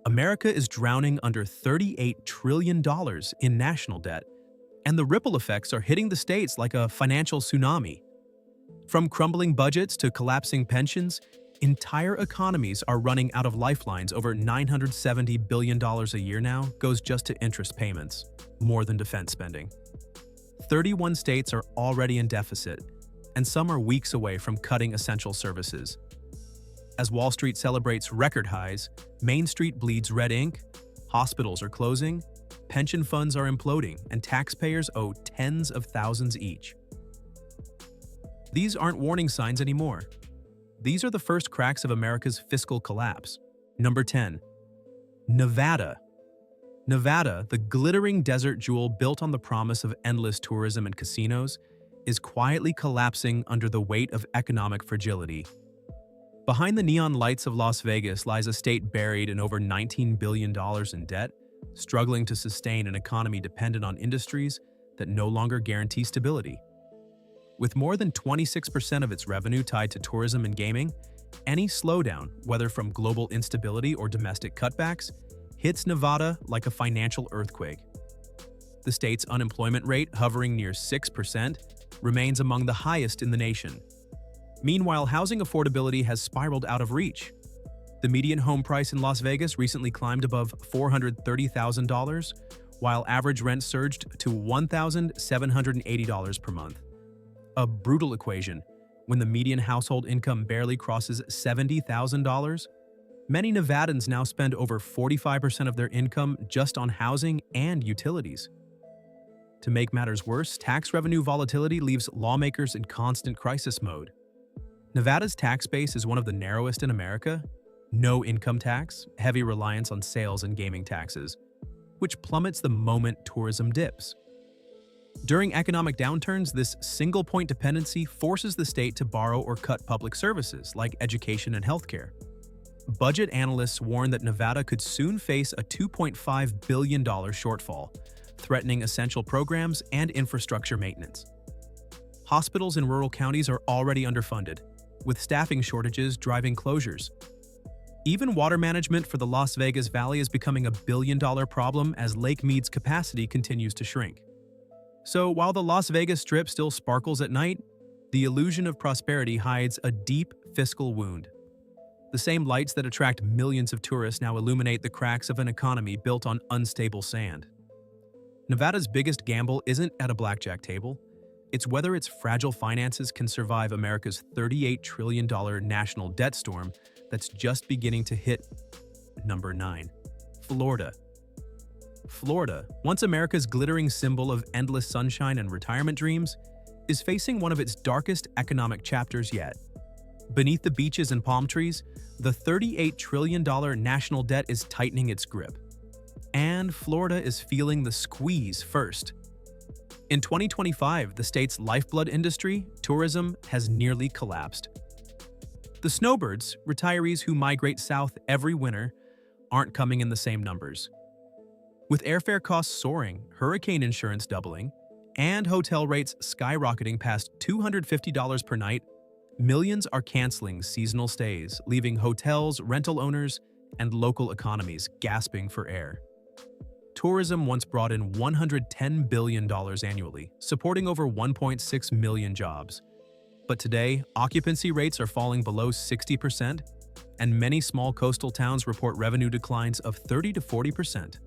America is drowning under $38 trillion in national debt, and the ripple effects are hitting the states like a financial tsunami. From crumbling budgets to collapsing pensions, entire economies are running out of lifelines. Over $970 billion a year now goes just to interest payments, more than defense spending. 31 states are already in deficit, and some are weeks away from cutting essential services. As Wall Street celebrates record highs, Main Street bleeds red ink, hospitals are closing, pension funds are imploding, and taxpayers owe tens of thousands each. These aren't warning signs anymore. These are the first cracks of America's fiscal collapse. Number 10. Nevada. Nevada, the glittering desert jewel built on the promise of endless tourism and casinos, is quietly collapsing under the weight of economic fragility. Behind the neon lights of Las Vegas lies a state buried in over $19 billion in debt, struggling to sustain an economy dependent on industries that no longer guarantee stability. With more than 26% of its revenue tied to tourism and gaming, any slowdown, whether from global instability or domestic cutbacks, hits Nevada like a financial earthquake. The state's unemployment rate, hovering near 6%, remains among the highest in the nation. Meanwhile, housing affordability has spiraled out of reach. The median home price in Las Vegas recently climbed above $430,000, while average rent surged to $1,780 per month. A brutal equation. When the median household income barely crosses $70,000, many Nevadans now spend over 45% of their income just on housing and utilities. To make matters worse, tax revenue volatility leaves lawmakers in constant crisis mode. Nevada's tax base is one of the narrowest in America. No income tax, heavy reliance on sales and gaming taxes, which plummets the moment tourism dips. During economic downturns, this single-point dependency forces the state to borrow or cut public services like education and healthcare. Budget analysts warn that Nevada could soon face a $2.5 billion shortfall, threatening essential programs and infrastructure maintenance. Hospitals in rural counties are already underfunded, with staffing shortages driving closures. Even water management for the Las Vegas Valley is becoming a billion-dollar problem as Lake Mead's capacity continues to shrink. So while the Las Vegas Strip still sparkles at night, the illusion of prosperity hides a deep fiscal wound. The same lights that attract millions of tourists now illuminate the cracks of an economy built on unstable sand. Nevada's biggest gamble isn't at a blackjack table. It's whether its fragile finances can survive America's $38 trillion national debt storm that's just beginning to hit. Number 9. Florida. Florida, once America's glittering symbol of endless sunshine and retirement dreams, is facing one of its darkest economic chapters yet. Beneath the beaches and palm trees, the $38 trillion national debt is tightening its grip. And Florida is feeling the squeeze first. In 2025, the state's lifeblood industry, tourism, has nearly collapsed. The snowbirds, retirees who migrate south every winter, aren't coming in the same numbers. With airfare costs soaring, hurricane insurance doubling, and hotel rates skyrocketing past $250 per night, millions are canceling seasonal stays, leaving hotels, rental owners, and local economies gasping for air. Tourism once brought in $110 billion annually, supporting over 1.6 million jobs. But today, occupancy rates are falling below 60%, and many small coastal towns report revenue declines of 30 to 40%.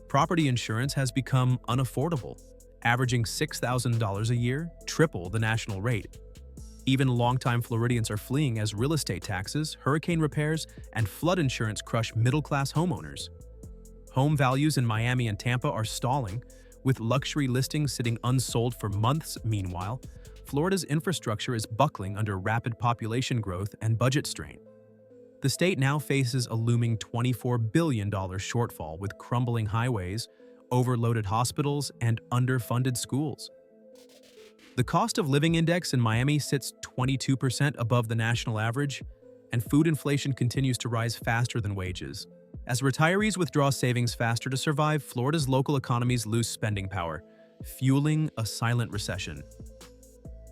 Property insurance has become unaffordable, averaging $6,000 a year, triple the national rate. Even longtime Floridians are fleeing as real estate taxes, hurricane repairs, and flood insurance crush middle-class homeowners. Home values in Miami and Tampa are stalling, with luxury listings sitting unsold for months. Meanwhile, Florida's infrastructure is buckling under rapid population growth and budget strain. The state now faces a looming $24 billion shortfall with crumbling highways, overloaded hospitals, and underfunded schools. The cost of living index in Miami sits 22% above the national average, and food inflation continues to rise faster than wages. As retirees withdraw savings faster to survive, Florida's local economies lose spending power, fueling a silent recession.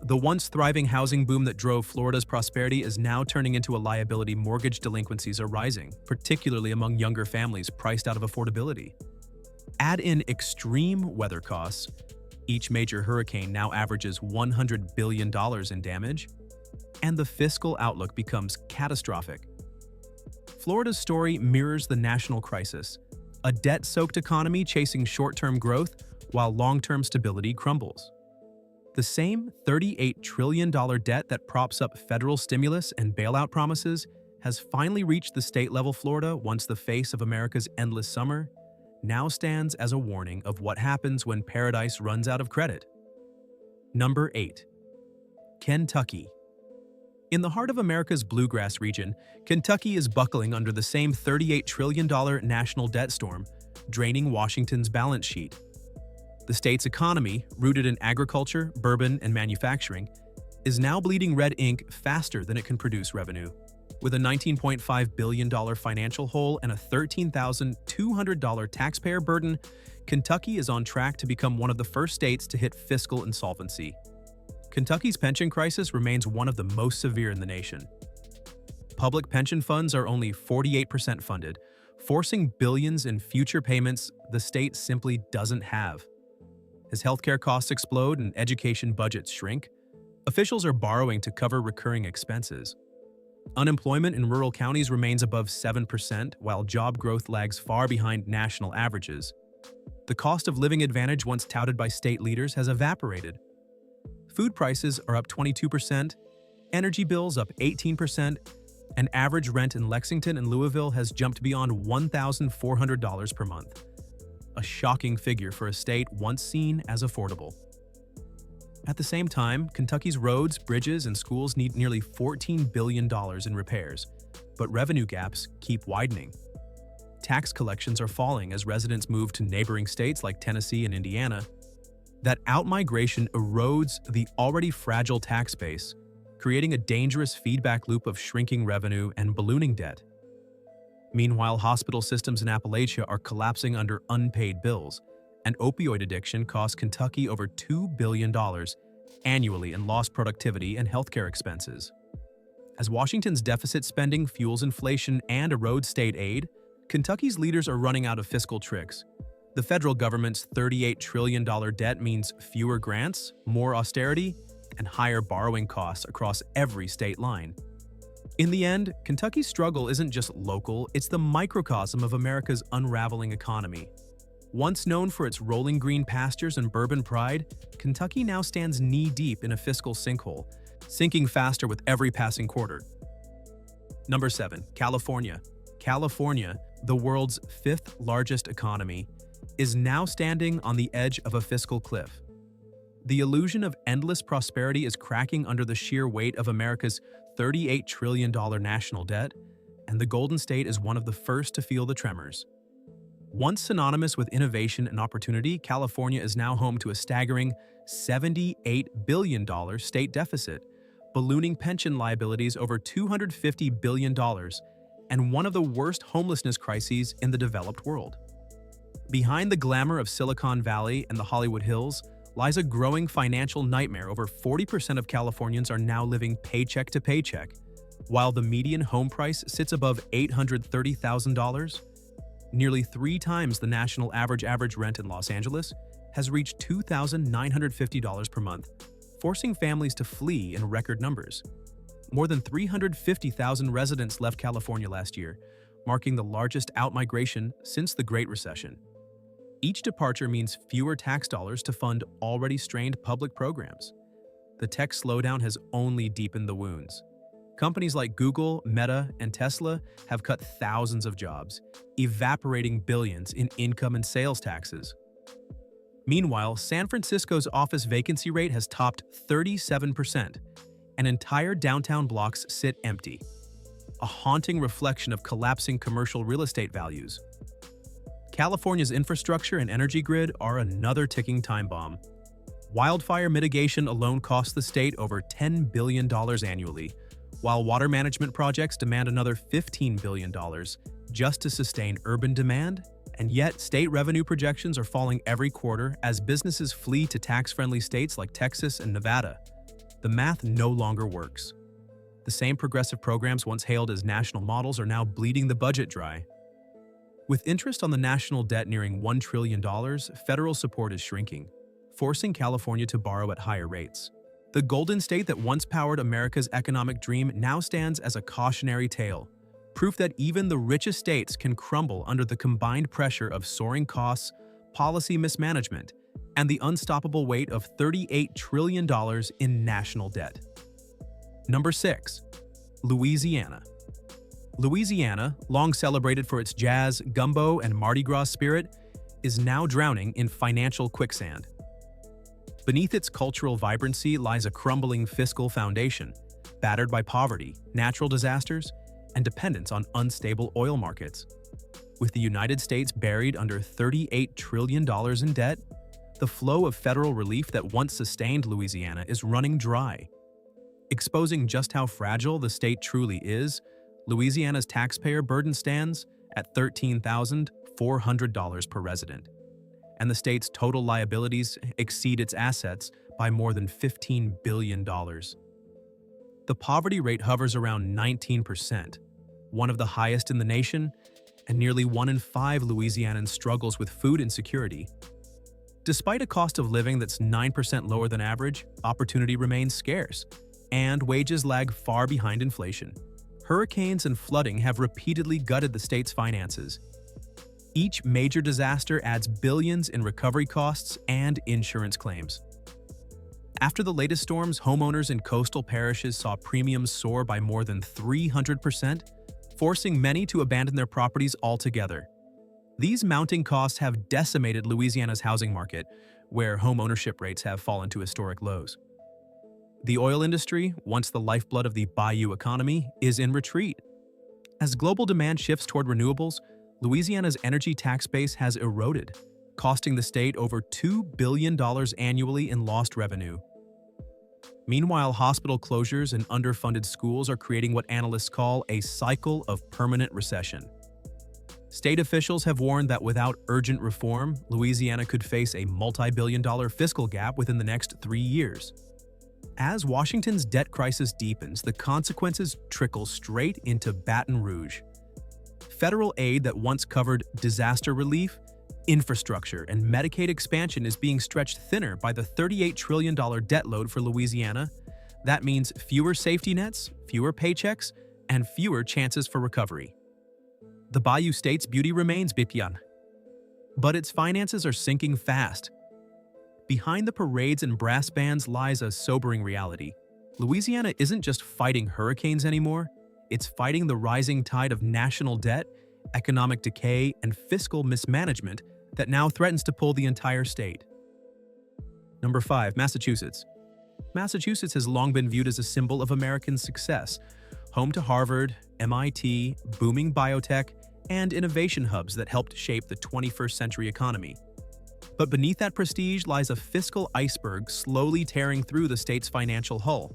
The once thriving housing boom that drove Florida's prosperity is now turning into a liability. Mortgage delinquencies are rising, particularly among younger families priced out of affordability. Add in extreme weather costs. Each major hurricane now averages $100 billion in damage, and the fiscal outlook becomes catastrophic. Florida's story mirrors the national crisis, a debt-soaked economy chasing short-term growth while long-term stability crumbles. The same $38 trillion debt that props up federal stimulus and bailout promises has finally reached the state-level Florida. Once the face of America's endless summer, now stands as a warning of what happens when paradise runs out of credit. Number 8. Kentucky. In the heart of America's bluegrass region, Kentucky is buckling under the same $38 trillion national debt storm, draining Washington's balance sheet. The state's economy, rooted in agriculture, bourbon, and manufacturing, is now bleeding red ink faster than it can produce revenue. With a $19.5 billion financial hole and a $13,200 taxpayer burden, Kentucky is on track to become one of the first states to hit fiscal insolvency. Kentucky's pension crisis remains one of the most severe in the nation. Public pension funds are only 48% funded, forcing billions in future payments the state simply doesn't have. As healthcare costs explode and education budgets shrink, officials are borrowing to cover recurring expenses. Unemployment in rural counties remains above 7%, while job growth lags far behind national averages. The cost of living advantage once touted by state leaders has evaporated. Food prices are up 22%, energy bills up 18%, and average rent in Lexington and Louisville has jumped beyond $1,400 per month. A shocking figure for a state once seen as affordable. At the same time, Kentucky's roads, bridges, and schools need nearly $14 billion in repairs, but revenue gaps keep widening. Tax collections are falling as residents move to neighboring states like Tennessee and Indiana. That outmigration erodes the already fragile tax base, creating a dangerous feedback loop of shrinking revenue and ballooning debt. Meanwhile, hospital systems in Appalachia are collapsing under unpaid bills, and opioid addiction costs Kentucky over $2 billion annually in lost productivity and healthcare expenses. As Washington's deficit spending fuels inflation and erodes state aid, Kentucky's leaders are running out of fiscal tricks. The federal government's $38 trillion debt means fewer grants, more austerity, and higher borrowing costs across every state line. In the end, Kentucky's struggle isn't just local, it's the microcosm of America's unraveling economy. Once known for its rolling green pastures and bourbon pride, Kentucky now stands knee-deep in a fiscal sinkhole, sinking faster with every passing quarter. Number 7. California. California, the world's 5th largest economy, is now standing on the edge of a fiscal cliff. The illusion of endless prosperity is cracking under the sheer weight of America's $38 trillion national debt, and the Golden State is one of the first to feel the tremors. Once synonymous with innovation and opportunity, California is now home to a staggering $78 billion state deficit, ballooning pension liabilities over $250 billion, and one of the worst homelessness crises in the developed world. Behind the glamour of Silicon Valley and the Hollywood Hills lies a growing financial nightmare. Over 40% of Californians are now living paycheck to paycheck, while the median home price sits above $830,000. Nearly 3 times the national average rent in Los Angeles has reached $2,950 per month, forcing families to flee in record numbers. More than 350,000 residents left California last year, marking the largest outmigration since the Great Recession. Each departure means fewer tax dollars to fund already strained public programs. The tech slowdown has only deepened the wounds. Companies like Google, Meta, and Tesla have cut thousands of jobs, evaporating billions in income and sales taxes. Meanwhile, San Francisco's office vacancy rate has topped 37%, and entire downtown blocks sit empty, a haunting reflection of collapsing commercial real estate values. California's infrastructure and energy grid are another ticking time bomb. Wildfire mitigation alone costs the state over $10 billion annually, while water management projects demand another $15 billion just to sustain urban demand, and yet state revenue projections are falling every quarter as businesses flee to tax-friendly states like Texas and Nevada. the math no longer works. The same progressive programs once hailed as national models are now bleeding the budget dry. With interest on the national debt nearing $1 trillion, federal support is shrinking, forcing California to borrow at higher rates. The golden state that once powered America's economic dream now stands as a cautionary tale, proof that even the richest states can crumble under the combined pressure of soaring costs, policy mismanagement, and the unstoppable weight of $38 trillion in national debt. Number 6. Louisiana. Louisiana, long celebrated for its jazz, gumbo, and Mardi Gras spirit, is now drowning in financial quicksand. Beneath its cultural vibrancy lies a crumbling fiscal foundation, battered by poverty, natural disasters, and dependence on unstable oil markets. With the United States buried under $38 trillion in debt, the flow of federal relief that once sustained Louisiana is running dry. Exposing just how fragile the state truly is, Louisiana's taxpayer burden stands at $13,400 per resident, and the state's total liabilities exceed its assets by more than $15 billion. The poverty rate hovers around 19%, one of the highest in the nation, and nearly 1 in 5 Louisianans struggles with food insecurity. Despite a cost of living that's 9% lower than average, opportunity remains scarce, and wages lag far behind inflation. Hurricanes and flooding have repeatedly gutted the state's finances. Each major disaster adds billions in recovery costs and insurance claims. After the latest storms, homeowners in coastal parishes saw premiums soar by more than 300%, forcing many to abandon their properties altogether. These mounting costs have decimated Louisiana's housing market, where home ownership rates have fallen to historic lows. The oil industry, once the lifeblood of the bayou economy, is in retreat. As global demand shifts toward renewables, Louisiana's energy tax base has eroded, costing the state over $2 billion annually in lost revenue. Meanwhile, hospital closures and underfunded schools are creating what analysts call a cycle of permanent recession. State officials have warned that without urgent reform, Louisiana could face a multi-billion-dollar fiscal gap within the next 3 years. As Washington's debt crisis deepens, the consequences trickle straight into Baton Rouge. Federal aid that once covered disaster relief, infrastructure, and Medicaid expansion is being stretched thinner by the $38 trillion debt load for Louisiana. That means fewer safety nets, fewer paychecks, and fewer chances for recovery. The Bayou State's beauty remains Bipian, but its finances are sinking fast. Behind the parades and brass bands lies a sobering reality. Louisiana isn't just fighting hurricanes anymore, it's fighting the rising tide of national debt, economic decay, and fiscal mismanagement that now threatens to pull the entire state. Number 5. Massachusetts. Massachusetts has long been viewed as a symbol of American success, home to Harvard, MIT, booming biotech, and innovation hubs that helped shape the 21st century economy. But beneath that prestige lies a fiscal iceberg slowly tearing through the state's financial hull.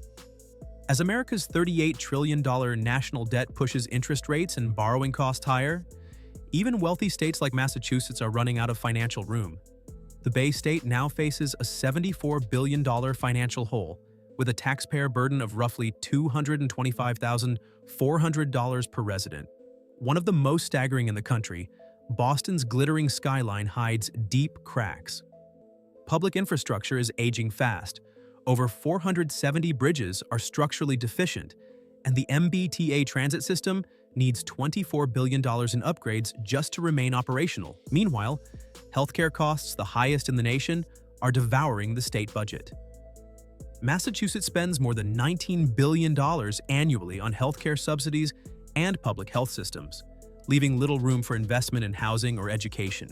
As America's $38 trillion national debt pushes interest rates and borrowing costs higher, even wealthy states like Massachusetts are running out of financial room. The Bay State now faces a $74 billion financial hole, with a taxpayer burden of roughly $225,400 per resident. One of the most staggering in the country, Boston's glittering skyline hides deep cracks. Public infrastructure is aging fast. Over 470 bridges are structurally deficient, and the MBTA transit system needs $24 billion in upgrades just to remain operational. Meanwhile, healthcare costs, the highest in the nation, are devouring the state budget. Massachusetts spends more than $19 billion annually on healthcare subsidies and public health systems, leaving little room for investment in housing or education.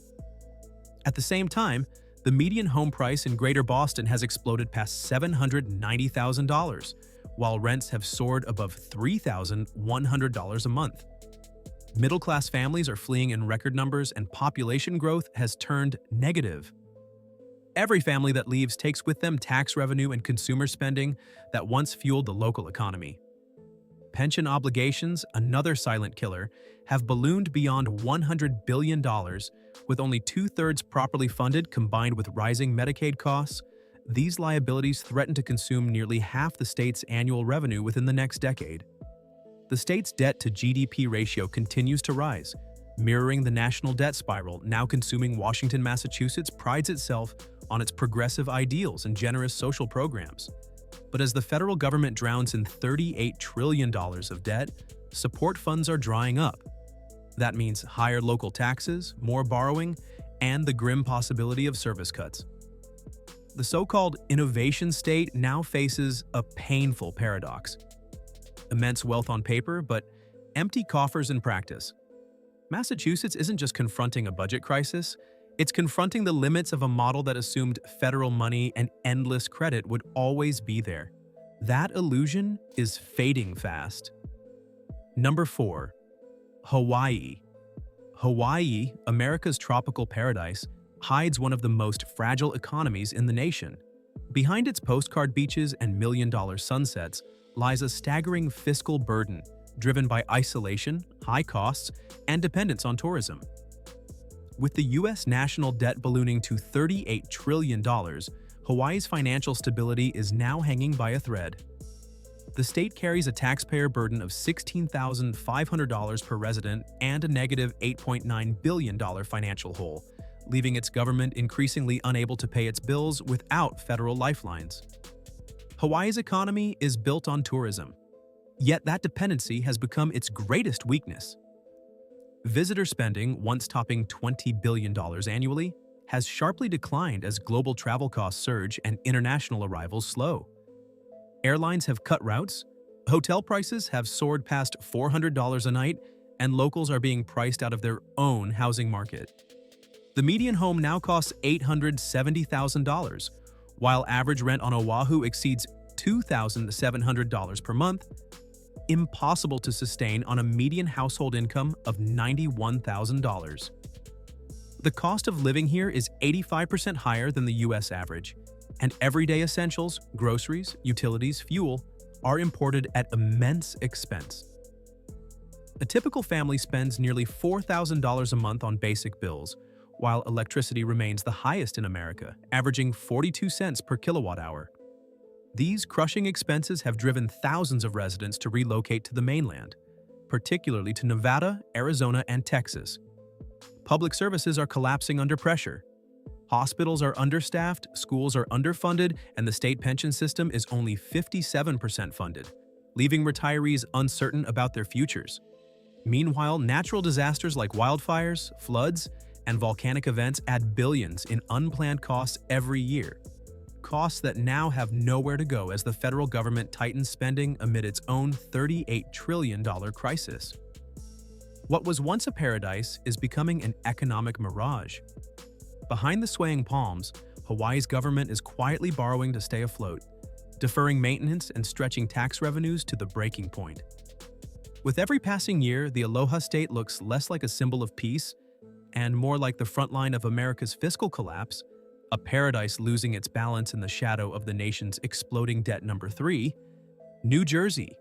At the same time, the median home price in Greater Boston has exploded past $790,000, while rents have soared above $3,100 a month. Middle-class families are fleeing in record numbers, and population growth has turned negative. Every family that leaves takes with them tax revenue and consumer spending that once fueled the local economy. Pension obligations, another silent killer, have ballooned beyond $100 billion, with only two-thirds properly funded combined with rising Medicaid costs. these liabilities threaten to consume nearly half the state's annual revenue within the next decade. The state's debt-to-GDP ratio continues to rise, mirroring the national debt spiral. Now consuming Washington, Massachusetts prides itself on its progressive ideals and generous social programs. But as the federal government drowns in $38 trillion of debt, support funds are drying up. That means higher local taxes, more borrowing, and the grim possibility of service cuts. The so-called innovation state now faces a painful paradox. Immense wealth on paper, but empty coffers in practice. Massachusetts isn't just confronting a budget crisis, it's confronting the limits of a model that assumed federal money and endless credit would always be there. That illusion is fading fast. Number 4. Hawaii. Hawaii, America's tropical paradise, hides one of the most fragile economies in the nation. Behind its postcard beaches and million-dollar sunsets lies a staggering fiscal burden driven by isolation, high costs, and dependence on tourism. With the U.S. national debt ballooning to $38 trillion, Hawaii's financial stability is now hanging by a thread. The state carries a taxpayer burden of $16,500 per resident and a negative $8.9 billion financial hole, leaving its government increasingly unable to pay its bills without federal lifelines. Hawaii's economy is built on tourism, yet that dependency has become its greatest weakness. Visitor spending, once topping $20 billion annually, has sharply declined as global travel costs surge and international arrivals slow. Airlines have cut routes, hotel prices have soared past $400 a night, and locals are being priced out of their own housing market. The median home now costs $870,000, while average rent on Oahu exceeds $2,700 per month. Impossible to sustain on a median household income of $91,000. The cost of living here is 85% higher than the US average, and everyday essentials, groceries, utilities, fuel, are imported at immense expense. A typical family spends nearly $4,000 a month on basic bills, while electricity remains the highest in America, averaging 42 cents per kilowatt hour. These crushing expenses have driven thousands of residents to relocate to the mainland, particularly to Nevada, Arizona, and Texas. Public services are collapsing under pressure. Hospitals are understaffed, schools are underfunded, and the state pension system is only 57% funded, leaving retirees uncertain about their futures. Meanwhile, natural disasters like wildfires, floods, and volcanic events add billions in unplanned costs every year. Costs that now have nowhere to go as the federal government tightens spending amid its own $38 trillion crisis. What was once a paradise is becoming an economic mirage. Behind the swaying palms, Hawaii's government is quietly borrowing to stay afloat, deferring maintenance and stretching tax revenues to the breaking point. With every passing year, the Aloha State looks less like a symbol of peace and more like the front line of America's fiscal collapse, a paradise losing its balance in the shadow of the nation's exploding debt. Number 3, New Jersey.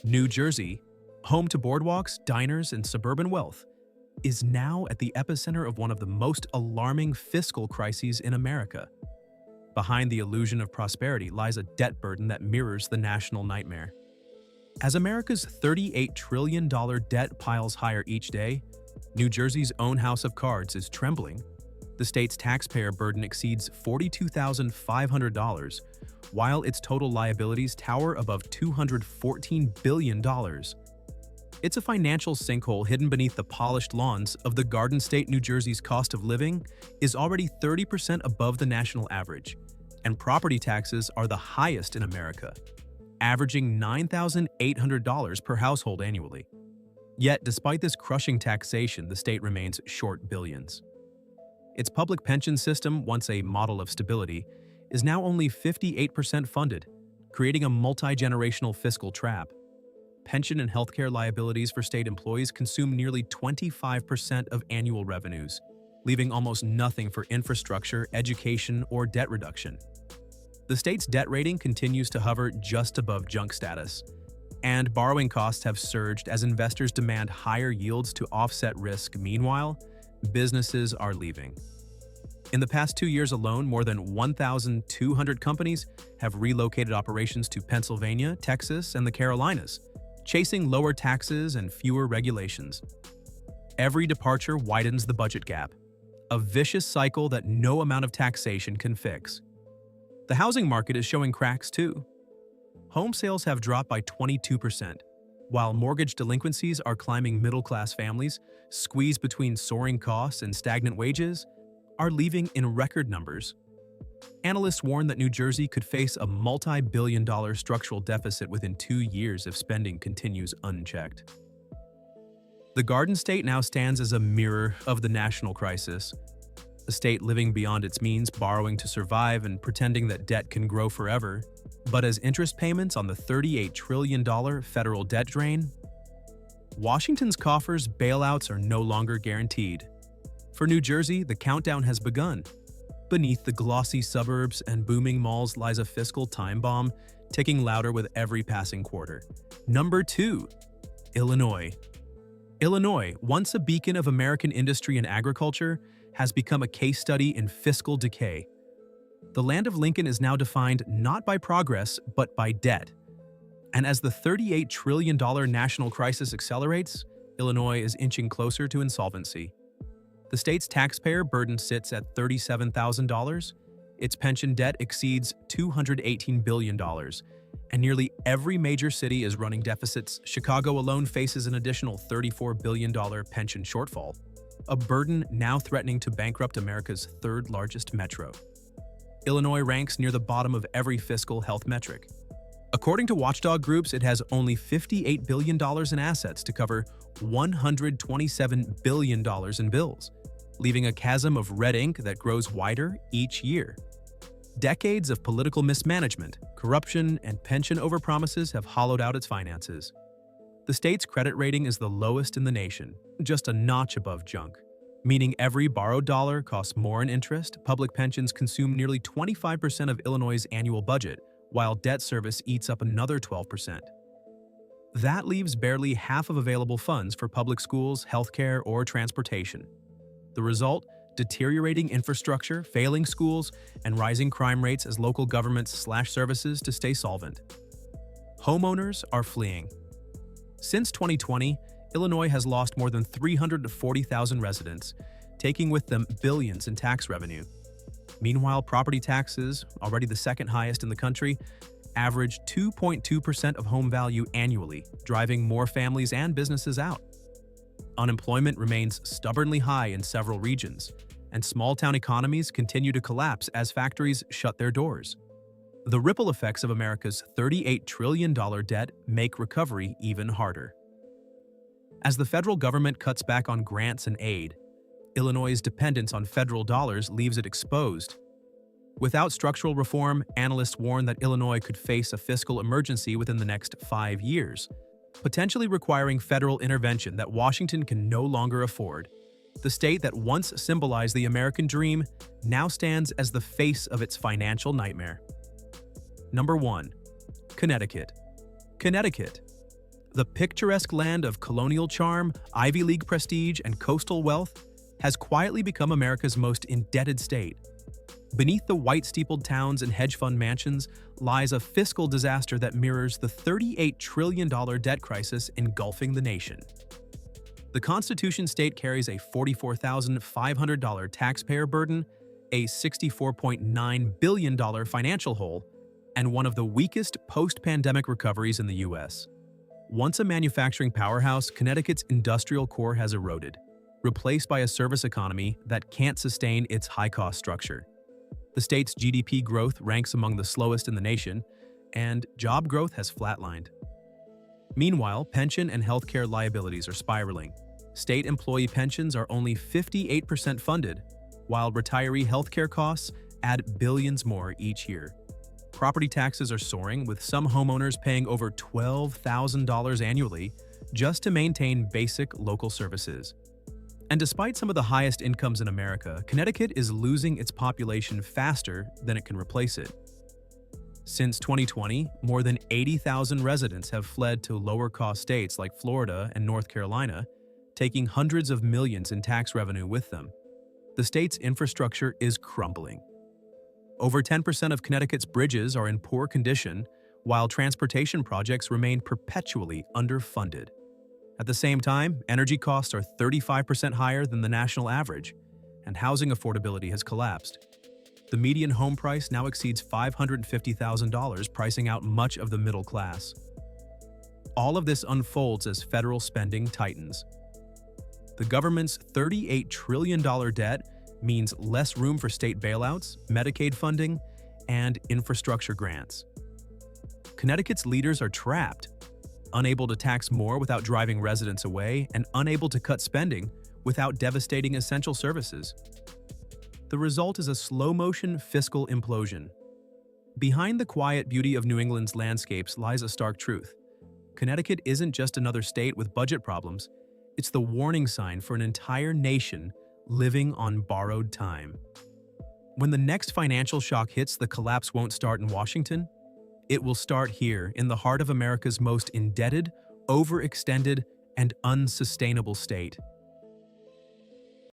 New Jersey, home to boardwalks, diners, and suburban wealth, is now at the epicenter of one of the most alarming fiscal crises in America. Behind the illusion of prosperity lies a debt burden that mirrors the national nightmare. As America's $38 trillion debt piles higher each day, New Jersey's own house of cards is trembling. The state's taxpayer burden exceeds $42,500, while its total liabilities tower above $214 billion. It's a financial sinkhole hidden beneath the polished lawns of the Garden State. New Jersey's cost of living is already 30% above the national average, and property taxes are the highest in America, averaging $9,800 per household annually. Yet, despite this crushing taxation, the state remains short billions. Its public pension system, once a model of stability, is now only 58% funded, creating a multi-generational fiscal trap. Pension and healthcare liabilities for state employees consume nearly 25% of annual revenues, leaving almost nothing for infrastructure, education, or debt reduction. The state's debt rating continues to hover just above junk status, and borrowing costs have surged as investors demand higher yields to offset risk. Meanwhile, businesses are leaving. In the past 2 years alone, more than 1,200 companies have relocated operations to Pennsylvania, Texas, and the Carolinas, chasing lower taxes and fewer regulations. Every departure widens the budget gap, a vicious cycle that no amount of taxation can fix. The housing market is showing cracks too. Home sales have dropped by 22%, while mortgage delinquencies are climbing. Middle-class families, squeezed between soaring costs and stagnant wages, are leaving in record numbers. Analysts warn that New Jersey could face a multi-billion-dollar structural deficit within 2 years if spending continues unchecked. The Garden State now stands as a mirror of the national crisis. A state living beyond its means, borrowing to survive and pretending that debt can grow forever. But as interest payments on the $38 trillion federal debt drain, Washington's coffers' bailouts are no longer guaranteed. For New Jersey, the countdown has begun. Beneath the glossy suburbs and booming malls lies a fiscal time bomb, ticking louder with every passing quarter. Number 2. Illinois. Illinois, once a beacon of American industry and agriculture, has become a case study in fiscal decay. The land of Lincoln is now defined not by progress, but by debt. And as the $38 trillion national crisis accelerates, Illinois is inching closer to insolvency. The state's taxpayer burden sits at $37,000, its pension debt exceeds $218 billion, and nearly every major city is running deficits. Chicago alone faces an additional $34 billion pension shortfall, a burden now threatening to bankrupt America's third-largest metro. Illinois ranks near the bottom of every fiscal health metric. According to watchdog groups, it has only $58 billion in assets to cover $127 billion in bills, leaving a chasm of red ink that grows wider each year. Decades of political mismanagement, corruption, and pension overpromises have hollowed out its finances. The state's credit rating is the lowest in the nation, just a notch above junk, meaning every borrowed dollar costs more in interest. Public pensions consume nearly 25% of Illinois' annual budget, while debt service eats up another 12%. That leaves barely half of available funds for public schools, healthcare, or transportation. The result? Deteriorating infrastructure, failing schools, and rising crime rates as local governments slash services to stay solvent. Homeowners are fleeing. Since 2020, Illinois has lost more than 340,000 residents, taking with them billions in tax revenue. Meanwhile, property taxes, already the second highest in the country, average 2.2% of home value annually, driving more families and businesses out. Unemployment remains stubbornly high in several regions, and small-town economies continue to collapse as factories shut their doors. The ripple effects of America's $38 trillion debt make recovery even harder. As the federal government cuts back on grants and aid, Illinois' dependence on federal dollars leaves it exposed. Without structural reform, analysts warn that Illinois could face a fiscal emergency within the next 5 years, potentially requiring federal intervention that Washington can no longer afford. The state that once symbolized the American dream now stands as the face of its financial nightmare. Number 1. Connecticut. Connecticut. The picturesque land of colonial charm, Ivy League prestige, and coastal wealth has quietly become America's most indebted state. Beneath the white-steepled towns and hedge fund mansions lies a fiscal disaster that mirrors the $38 trillion debt crisis engulfing the nation. The Constitution state carries a $44,500 taxpayer burden, a $64.9 billion financial hole, and one of the weakest post-pandemic recoveries in the U.S. Once a manufacturing powerhouse, Connecticut's industrial core has eroded, replaced by a service economy that can't sustain its high-cost structure. The state's GDP growth ranks among the slowest in the nation, and job growth has flatlined. Meanwhile, pension and healthcare liabilities are spiraling. State employee pensions are only 58% funded, while retiree healthcare costs add billions more each year. Property taxes are soaring, with some homeowners paying over $12,000 annually just to maintain basic local services. And despite some of the highest incomes in America, Connecticut is losing its population faster than it can replace it. Since 2020, more than 80,000 residents have fled to lower-cost states like Florida and North Carolina, taking hundreds of millions in tax revenue with them. the state's infrastructure is crumbling. Over 10% of Connecticut's bridges are in poor condition, while transportation projects remain perpetually underfunded. At the same time, energy costs are 35% higher than the national average, and housing affordability has collapsed. The median home price now exceeds $550,000, pricing out much of the middle class. All of this unfolds as federal spending tightens. The government's $38 trillion debt means less room for state bailouts, Medicaid funding, and infrastructure grants. Connecticut's leaders are trapped, unable to tax more without driving residents away, and unable to cut spending without devastating essential services. The result is a slow-motion fiscal implosion. Behind the quiet beauty of New England's landscapes lies a stark truth. Connecticut isn't just another state with budget problems, it's the warning sign for an entire nation living on borrowed time. When the next financial shock hits, the collapse won't start in Washington. It will start here, in the heart of America's most indebted, overextended, and unsustainable state.